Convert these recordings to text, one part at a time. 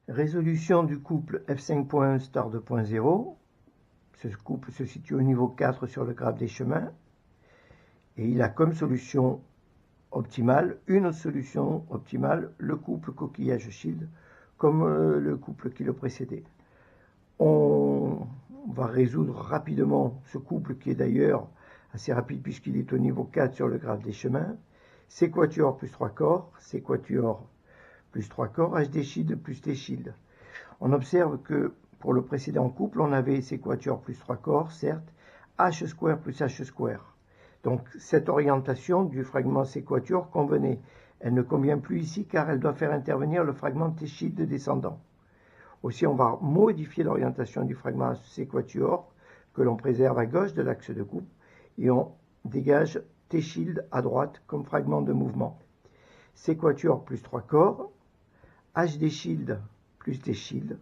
Résolution du couple F5.1 star 2.0. Ce couple se situe au niveau 4 sur le graphe des chemins. Et il a comme solution optimale, une solution optimale, le couple coquillage-shield, comme le couple qui le précédait. On va résoudre rapidement ce couple qui est d'ailleurs assez rapide puisqu'il est au niveau 4 sur le graphe des chemins. C'est quatuor plus 3 corps, c'est quatuor plus 3 corps, HD shield plus T shield. On observe que pour le précédent couple, on avait c'est quatuor plus 3 corps, certes, H square plus H square. Donc cette orientation du fragment C quatuor convenait. Elle ne convient plus ici car elle doit faire intervenir le fragment T shield descendant. Aussi, on va modifier l'orientation du fragment C quatuor que l'on préserve à gauche de l'axe de coupe et on dégage T shield à droite comme fragment de mouvement. C quatuor plus 3 corps, HD shield plus T shield.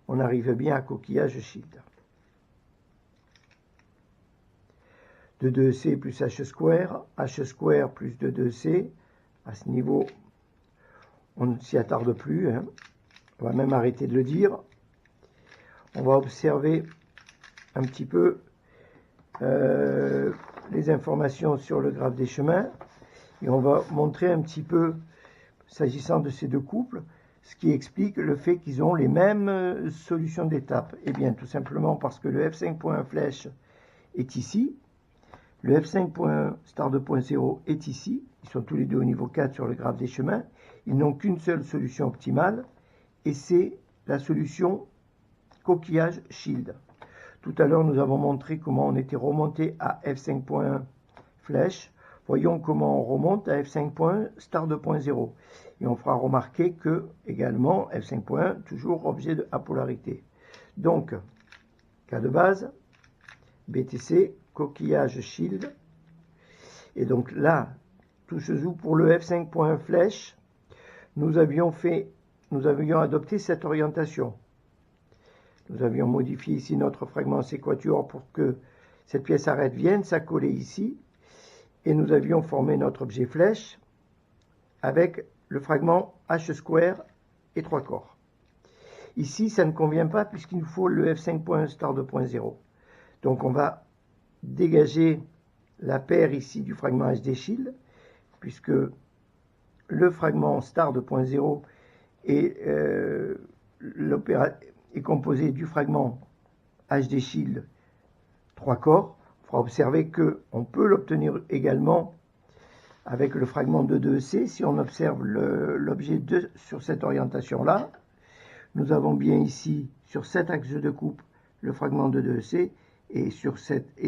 On arrive bien à coquillage shield. De 2C plus H square plus de 2C. À ce niveau, on ne s'y attarde plus. On va même arrêter de le dire. On va observer un petit peu les informations sur le graphe des chemins. Et on va montrer un petit peu, s'agissant de ces deux couples, ce qui explique le fait qu'ils ont les mêmes solutions d'étape. Eh bien, tout simplement parce que le F5.1 flèche est ici. Le F5.1 star 2.0 est ici. Ils sont tous les deux au niveau 4 sur le graphe des chemins. Ils n'ont qu'une seule solution optimale. Et c'est la solution coquillage shield. Tout à l'heure, nous avons montré comment on était remonté à F5.1 flèche. Voyons comment on remonte à F5.1 star 2.0. Et on fera remarquer que, également, F5.1, toujours objet de apolarité. Donc, cas de base, BTC, coquillage shield. Et donc là, tout se joue pour le F5.1 flèche. Nous avions adopté cette orientation. Nous avions modifié ici notre fragment C quatuor pour que cette pièce arrête vienne s'accoler ici. Et nous avions formé notre objet flèche avec le fragment H square et 3 corps. Ici, ça ne convient pas puisqu'il nous faut le F5.1 star 2.0. Donc on va dégager la paire ici du fragment HD shield puisque le fragment star 2.0 est composé du fragment HD shield 3 corps. Il faudra observer qu'on peut l'obtenir également avec le fragment de 2C. Si on observe l'objet sur cette orientation-là, nous avons bien ici, sur cet axe de coupe, le fragment de 2C et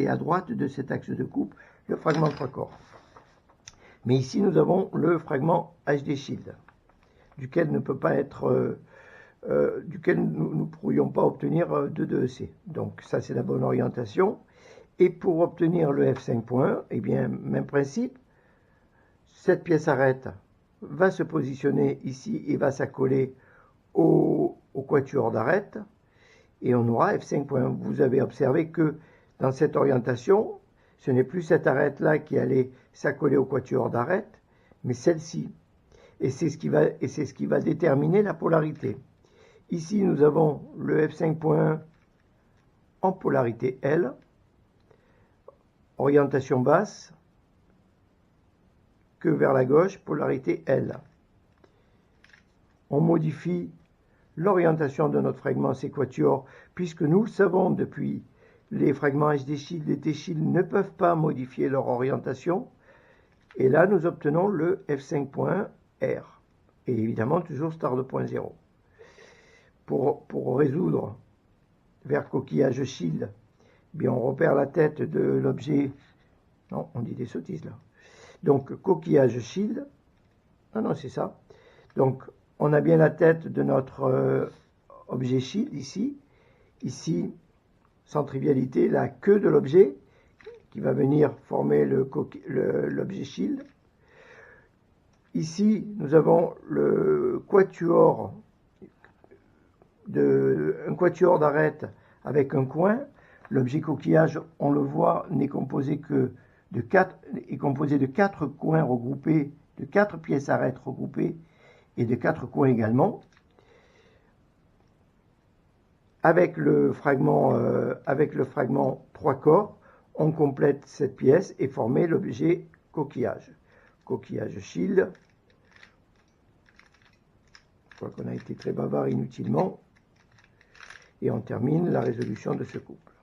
à droite de cet axe de coupe, le fragment 3 corps. Mais ici, nous avons le fragment HD shield, duquel nous ne pourrions pas obtenir de 2C. Donc ça, c'est la bonne orientation. Et pour obtenir le F5.1, eh bien, même principe, cette pièce arrête va se positionner ici et va s'accoler au quatuor d'arête. Et on aura F5.1. Vous avez observé que dans cette orientation, ce n'est plus cette arête-là qui allait s'accoler au quatuor d'arête, mais celle-ci. Et c'est ce qui va déterminer la polarité. Ici, nous avons le F5.1 en polarité L, orientation basse, que vers la gauche, polarité L. On modifie l'orientation de notre fragment C quatuor, puisque nous le savons depuis, les fragments HD shield et T shield ne peuvent pas modifier leur orientation. Et là, nous obtenons le F5.1 R. Et évidemment, toujours star 2.0. Pour résoudre vers coquillage shield, bien, on repère la tête de l'objet. Non, on dit des sottises là. Donc, coquillage shield. Non, c'est ça. Donc, on a bien la tête de notre objet shield ici. Ici, sans trivialité, la queue de l'objet qui va venir former l'objet shield. Ici, nous avons le quatuor un quatuor d'arête avec un coin. L'objet coquillage, on le voit, n'est composé de 4 coins regroupés, de 4 pièces arêtes regroupées, et de 4 coins également. avec le fragment 3 corps, on complète cette pièce et former l'objet coquillage. Coquillage shield. Je crois qu'on a été très bavard inutilement. Et on termine la résolution de ce couple.